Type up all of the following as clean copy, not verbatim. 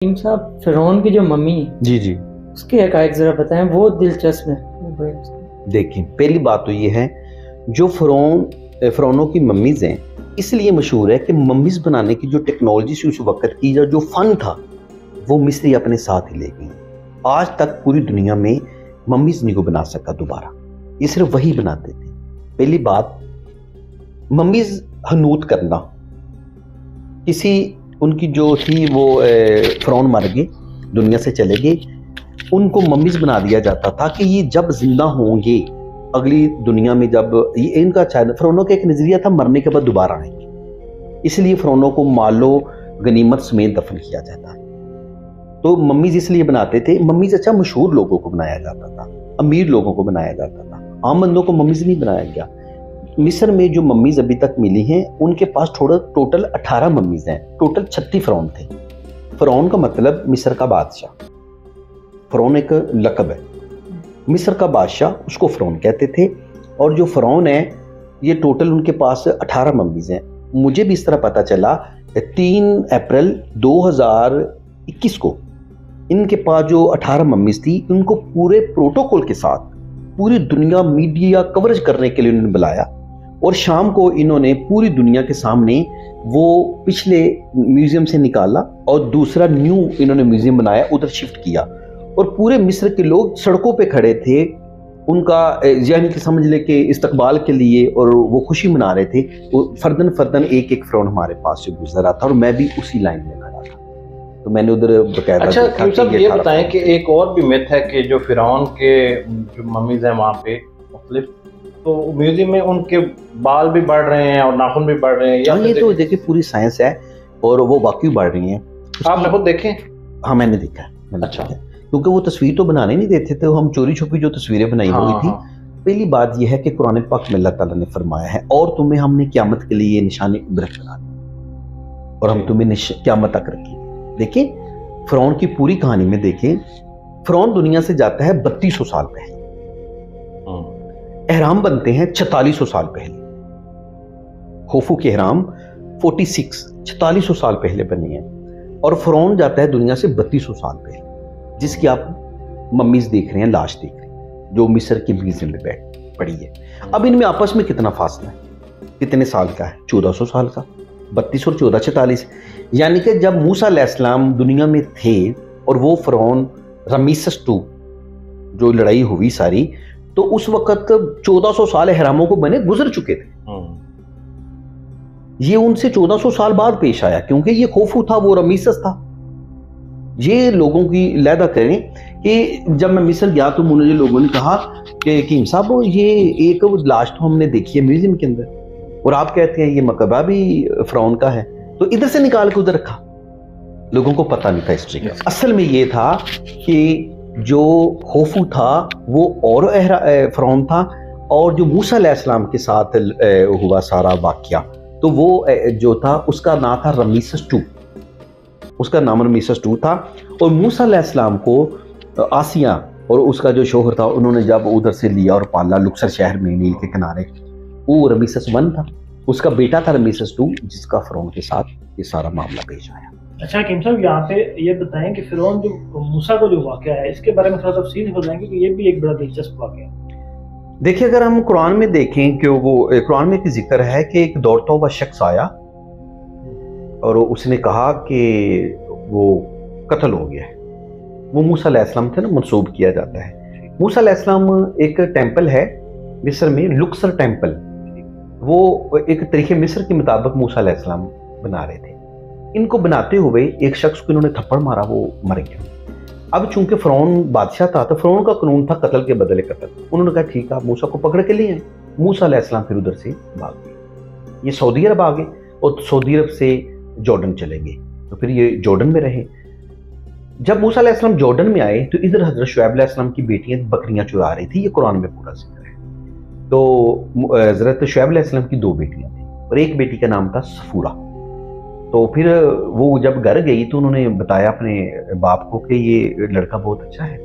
Team صاحب، فرعون کی جو ممی جی جی اس کے حقائق ذرا بتائیں، وہ دلچسپ ہیں۔ دیکھیں، پہلی بات تو یہ ہے جو فرعونوں کی ممیز ہیں اس لیے مشہور ہے کہ ممیز بنانے کی جو ٹیکنالوجی سے اس وقت کی جو فن تھا وہ مصری اپنے ساتھ ہی لے گئی۔ آج تک پوری دنیا میں ممیز نہیں کو بنا سکا دوبارہ، یہ صرف وہی بناتے تھے۔ پہلی بات، ممیز حنوط کرنا، کسی ان کی جو تھی وہ فرعون مر گئے، دنیا سے چلے گئے، ان کو ممیز بنا دیا جاتا تھا کہ یہ جب زندہ ہوں گے اگلی دنیا میں، جب یہ ان کا فرعونوں کا ایک نظریہ تھا مرنے کے بعد دوبارہ آئیں گے، اس لیے فرعونوں کو مالو غنیمت سمیت دفن کیا جاتا ہے۔ تو ممیز اس لیے بناتے تھے۔ ممیز اچھا مشہور لوگوں کو بنایا جاتا تھا، امیر لوگوں کو بنایا جاتا تھا، عام بندوں کو ممیز نہیں بنایا گیا۔ مصر میں جو ممیز ابھی تک ملی ہیں ان کے پاس ٹوٹل 18 ممیز ہیں، ٹوٹل 36 فرعون تھے۔ فرعون کا مطلب مصر کا بادشاہ، فرعون ایک لقب ہے، مصر کا بادشاہ اس کو فرعون کہتے تھے۔ اور جو فرعون ہیں یہ ٹوٹل ان کے پاس 18 ممیز ہیں۔ مجھے بھی اس طرح پتا چلا 3 اپریل 2021 کو ان کے پاس جو 18 ممیز تھی ان کو پورے پروٹوکول کے ساتھ پوری دنیا میڈیا کوریج کرنے کے لیے انہوں نے بلایا، اور شام کو انہوں نے پوری دنیا کے سامنے وہ پچھلے میوزیم سے نکالا اور دوسرا نیو انہوں نے میوزیم بنایا، ادھر شفٹ کیا، اور پورے مصر کے لوگ سڑکوں پہ کھڑے تھے ان کا یعنی کہ سمجھ لے کہ استقبال کے لیے، اور وہ خوشی منا رہے تھے۔ وہ فردن فردن ایک ایک فرعون ہمارے پاس سے گزر رہا تھا اور میں بھی اسی لائن میں کھڑا تھا، تو میں نے ادھر باقاعدہ اچھا صاحب یہ بتائیں کہ ایک اور بھی میتھ ہے کہ جو فرعون کے جو ممیز ہیں وہاں پہ مختلف، تو میوزیم میں ان کے بال بھی بڑھ رہے ہیں اور ناخن بھی بڑھ رہے ہیں، یہ تو دیکھیں پوری سائنس ہے اور وہ واقعی بڑھ رہی ہیں۔ آپ نے خود دیکھیں؟ ہاں میں نے دیکھا ہے۔ اچھا، کیونکہ وہ تصویر تو بنانے نہیں دیتے تھے، ہم چوری چھپی جو تصویریں بنائی ہوئی تھی۔ پہلی بات یہ ہے کہ قرآن پاک میں اللہ تعالیٰ نے فرمایا ہے اور تمہیں ہم نے قیامت کے لیے نشانی عبرت بنا دی اور ہم تمہیں قیامت تک رکھی۔ دیکھیں فرعون کی پوری کہانی میں دیکھیں، فرعون دنیا سے جاتا ہے 3200 سال پہلے، احرام بنتے ہیں 4600 سال پہلے، خوفو کے احرام 4600 سال پہلے بنے ہیں، اور فرعون جاتا ہے دنیا سے 3200 سال پہلے، جس کی آپ ممیز دیکھ رہے ہیں، لاش دیکھ رہے ہیں جو مصر کے میوزیم میں بیٹھ پڑی ہے۔ اب ان میں آپس میں کتنا فاصلہ ہے، کتنے سال کا ہے؟ 1400 سال کا، 32 اور 14 46، یعنی کہ جب موسیٰ علیہ السلام دنیا میں تھے اور وہ فرعون رمیسس 2 جو لڑائی ہوئی ساری، تو اس وقت 1400 سال احراموں کو بنے گزر چکے تھے۔ یہ ان سے 1400 سال بعد پیش آیا کیونکہ یہ خوفو تھا، وہ رمیسس تھا۔ یہ لوگوں کی علیحدہ کریں کہ جب میں مصر گیا تو مجھے لوگوں نے کہا کہ حکیم صاحب یہ ایک لاش تو ہم نے دیکھی ہے میوزیم کے اندر، اور آپ کہتے ہیں یہ مقبرہ بھی فرعون کا ہے، تو ادھر سے نکال کے ادھر رکھا۔ لوگوں کو پتہ نہیں تھا ہسٹری کا۔ اصل میں یہ تھا کہ جو خوفو تھا وہ اور فرعون تھا، اور جو موسیٰ علیہ السلام کے ساتھ ہوا سارا واقعہ تو وہ جو تھا اس کا نام تھا رمیسس 2، اس کا نام رمیسس 2 تھا۔ اور موسیٰ علیہ السلام کو آسیہ اور اس کا جو شوہر تھا انہوں نے جب ادھر سے لیا اور پالا لکسر شہر میں نیل کے کنارے، وہ رمیسس 1 تھا، اس کا بیٹا تھا رمیسس 2 جس کا فرعون کے ساتھ یہ سارا معاملہ پیش آیا۔ اچھا حکیم صاحب یہاں پہ یہ بتائیں کہ فرعون جو موسیٰ کو جو واقعہ ہے اس کے بارے میں تھوڑا تفصیل سے بتائیں کہ یہ بھی ایک بڑا دلچسپ واقعہ ہے۔ دیکھیں اگر ہم قرآن میں دیکھیں کہ وہ قرآن میں ایک ذکر ہے کہ ایک دوڑتا ہوا شخص آیا اور اس نے کہا کہ وہ قتل ہو گیا ہے، وہ موسیٰ علیہ السلام تھے نا، منسوب کیا جاتا ہے۔ موسیٰ علیہ السلام ایک ٹیمپل ہے مصر میں، لکسر ٹیمپل، وہ ایک طریقے مصر کے مطابق موسیٰ علیہ السلام بنا رہے تھے۔ ان کو بناتے ہوئے ایک شخص کو انہوں نے تھپڑ مارا، وہ مر گیا۔ اب چونکہ فرعون بادشاہ تھا تو فرعون کا قانون تھا قتل کے بدلے قتل، انہوں نے کہا ٹھیک ہے موسیٰ کو پکڑ کے لے آئیں۔ موسیٰ علیہ السلام پھر ادھر سے بھاگ گئے، یہ سعودی عرب آ گئے اور سعودی عرب سے جارڈن چلے گئے، تو پھر یہ جارڈن میں رہے۔ جب موسیٰ علیہ السلام جارڈن میں آئے تو ادھر حضرت شعیب علیہ السلام کی بیٹیاں بکریاں چرا رہی تھی، یہ قرآن میں پورا ذکر ہے۔ تو حضرت شعیب علیہ السلام کی 2 بیٹیاں تھیں اور ایک بیٹی کا نام تھا صفورہ۔ تو پھر وہ جب گھر گئی تو انہوں نے بتایا اپنے باپ کو کہ یہ لڑکا بہت اچھا ہے،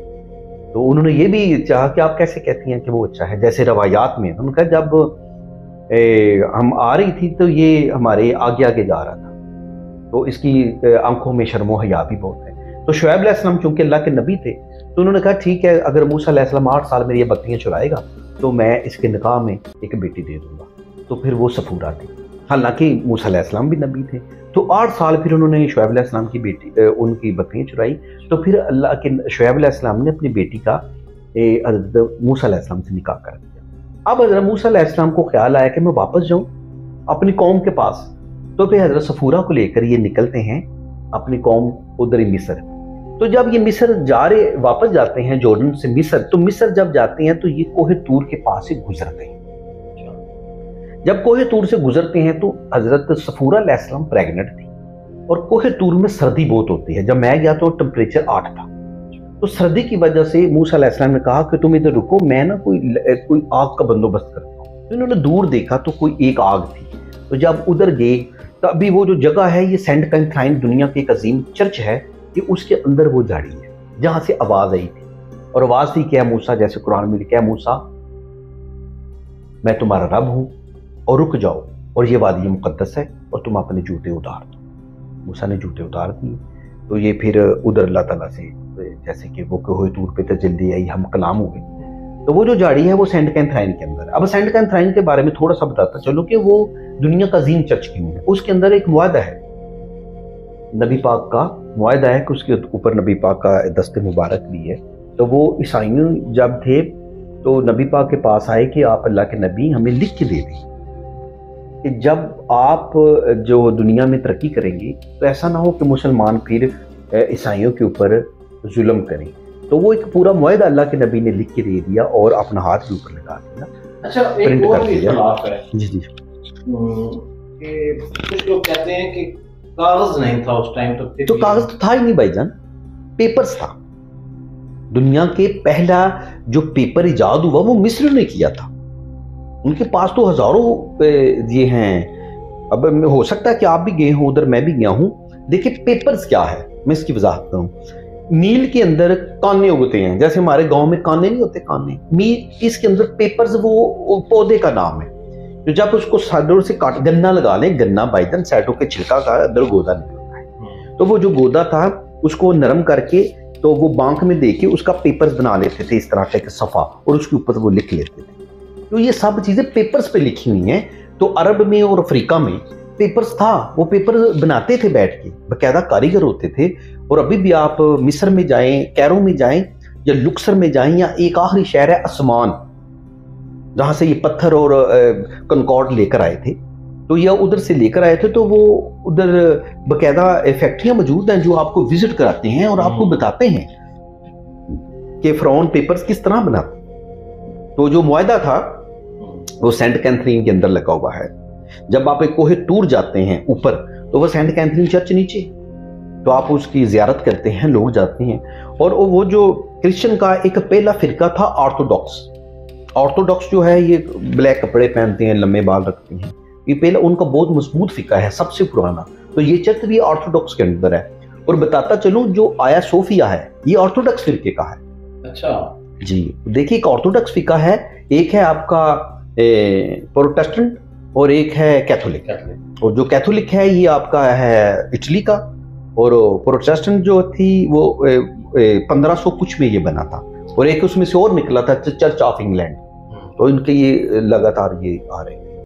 تو انہوں نے یہ بھی چاہا کہ آپ کیسے کہتی ہیں کہ وہ اچھا ہے، جیسے روایات میں انہوں نے کہا جب ہم آ رہی تھی تو یہ ہمارے آگے آگے جا رہا تھا، تو اس کی آنکھوں میں شرم و حیا بھی بہت ہے۔ تو شعیب علیہ السلام چونکہ اللہ کے نبی تھے تو انہوں نے کہا ٹھیک ہے اگر موسیٰ علیہ السلام 8 سال میں یہ بکریاں چرائے گا تو میں اس کے نکاح میں ایک بیٹی دے دوں گا. تو پھر وہ صفورہ تھی. حالانکہ موسیٰ علیہ السلام بھی نبی تھے. تو 8 سال پھر انہوں نے شعیب علیہ السلام کی بیٹی ان کی بکریاں چرائی. تو پھر اللہ کے شعیب علیہ السلام نے اپنی بیٹی کا حضرت موسیٰ علیہ السلام سے نکاح کر دیا. اب حضرت موسیٰ علیہ السلام کو خیال آیا کہ میں واپس جاؤں اپنی قوم کے پاس. تو پھر حضرت صفورہ کو لے کر یہ نکلتے ہیں اپنی قوم ادھر ہی مصر. تو جب یہ مصر واپس جاتے ہیں جورڈن سے مصر, تو مصر جب جاتے ہیں تو یہ کوہ طور کے پاس سے گزرتے ہیں. جب کوہ طور سے گزرتے ہیں تو حضرت صفورہ علیہ السلام پریگننٹ تھی اور کوہ طور میں سردی بہت ہوتی ہے. جب میں گیا تو ٹمپریچر 8 تھا. تو سردی کی وجہ سے موسیٰ علیہ السلام نے کہا کہ تم ادھر رکو, میں نا کوئی آگ کا بندوبست کرتا ہوں. تو انہوں نے دور دیکھا تو کوئی ایک آگ تھی. تو جب ادھر گئے تو ابھی وہ جو جگہ ہے یہ سینٹ کیتھرائن دنیا کی ایک عظیم چرچ ہے کہ اس کے اندر وہ جھاڑی ہے جہاں سے آواز آئی تھی. اور آواز تھی کہ اے موسیٰ, جیسے قرآن میں لکھا ہے موسیٰ میں تمہارا رب ہوں اور رک جاؤ اور یہ وادی مقدس ہے اور تم اپنے جوتے اتار دو. موسیٰ نے جوتے اتار دیے. تو یہ پھر ادھر اللہ تعالیٰ سے جیسے کہ وہ کوہ طور پہ تجلی آئی, ہم کلام ہوئے. تو وہ جو جھاڑی ہے وہ سینٹ کیتھرائن کے اندر. اب سینٹ کیتھرائن کے بارے میں تھوڑا سا بتاتا چلو کہ وہ دنیا کا عظیم چرچ کیوں ہے. اس کے اندر ایک معاہدہ ہے, نبی پاک کا معاہدہ ہے کہ اس کے اوپر نبی پاک کا دست مبارک بھی ہے. تو وہ عیسائیوں جب تھے تو نبی پاک کے پاس آئے کہ آپ اللہ کے نبی ہمیں لکھ کے دے دیں کہ جب آپ جو دنیا میں ترقی کریں گے تو ایسا نہ ہو کہ مسلمان پھر عیسائیوں کے اوپر ظلم کریں. تو وہ ایک پورا معاہدہ اللہ کے نبی نے لکھ کے دے دیا اور اپنا ہاتھ بھی اوپر لگا دیا. اچھا ایک اور بھی اختلاف ہے جی کہ کچھ لوگ کہتے ہیں کہ کاغذ نہیں تھا اس ٹائم. تو کاغذ تو تھا ہی نہیں بھائی جان, پیپرز تھا. دنیا کے پہلا جو پیپر ایجاد ہوا وہ مصر نے کیا تھا. ان کے پاس تو ہزاروں یہ ہیں. اب ہو سکتا ہے کہ آپ بھی گئے ہوں ادھر, میں بھی گیا ہوں. دیکھیں پیپرز کیا ہے, میں اس کی وضاحت کروں. نیل کے اندر کانے اگتے ہیں, جیسے ہمارے گاؤں میں کانے نہیں ہوتے کانے, اس کے اندر پیپرز وہ پودے کا نام ہے. تو جب اس کو سائڈوں سے کاٹ, گنا لگا لیں, گنا بائی دن سائڈوں کے چھلکا کا اندر گودا نکلتا ہے. تو وہ جو گودا تھا اس کو نرم کر کے تو وہ بانک میں دے کے اس کا پیپرز بنا لیتے تھے اس طرح کا ایک صفحہ, اور اس کے اوپر وہ لکھ لیتے تھے. تو یہ سب چیزیں پیپرز پہ لکھی ہوئی ہیں. تو عرب میں اور افریقہ میں پیپرز تھا, وہ پیپر بناتے تھے بیٹھ کے, باقاعدہ کاریگر ہوتے تھے. اور ابھی بھی آپ مصر میں جائیں, کیرو میں جائیں یا لکسر میں جائیں, یا ایک آخری شہر ہے عثمان جہاں سے یہ پتھر اور کنکارڈ لے کر آئے تھے, تو یہ ادھر سے لے کر آئے تھے. تو وہ ادھر باقاعدہ فیکٹریاں موجود ہیں جو آپ کو وزٹ کراتے ہیں اور آپ کو بتاتے ہیں کہ فرعون پیپرز کس طرح بناتے. تو جو معاہدہ تھا وہ سینٹ کیتھرین کے اندر لگا ہوا ہے. جب آپ ایک کوہ طور جاتے ہیں اوپر تو وہ سینٹ کیتھرین چرچ نیچے, تو آپ اس کی زیارت کرتے ہیں, لوگ جاتے ہیں. اور وہ جو کرسچن کا ایک پہلا فرقہ تھا آرتھوڈاکس. آرتھوڈاکس جو ہے یہ بلیک کپڑے پہنتے ہیں, لمبے بال رکھتے ہیں. یہ پہلا ان کا بہت مضبوط فرقہ ہے, سب سے پرانا. تو یہ چرچ بھی آرتھوڈاکس کے اندر ہے. اور بتاتا چلوں جو آیا صوفیہ ہے یہ آرتھوڈاکس فرقے کا ہے. اچھا جی دیکھیے, ایک آرتھوڈاکس فرقہ ہے, ایک ہے آپ کا پروٹسٹنٹ اور ایک ہے کیتھولک. اور جو کیتھولک ہے یہ آپ کا ہے اٹلی کا, اور پروٹسٹنٹ جو تھی وہ 1500 کچھ میں یہ بنا تھا, اور ایک اس میں سے اور نکلا تھا چرچ آف انگلینڈ. تو ان کے یہ لگاتار یہ آ رہے ہیں.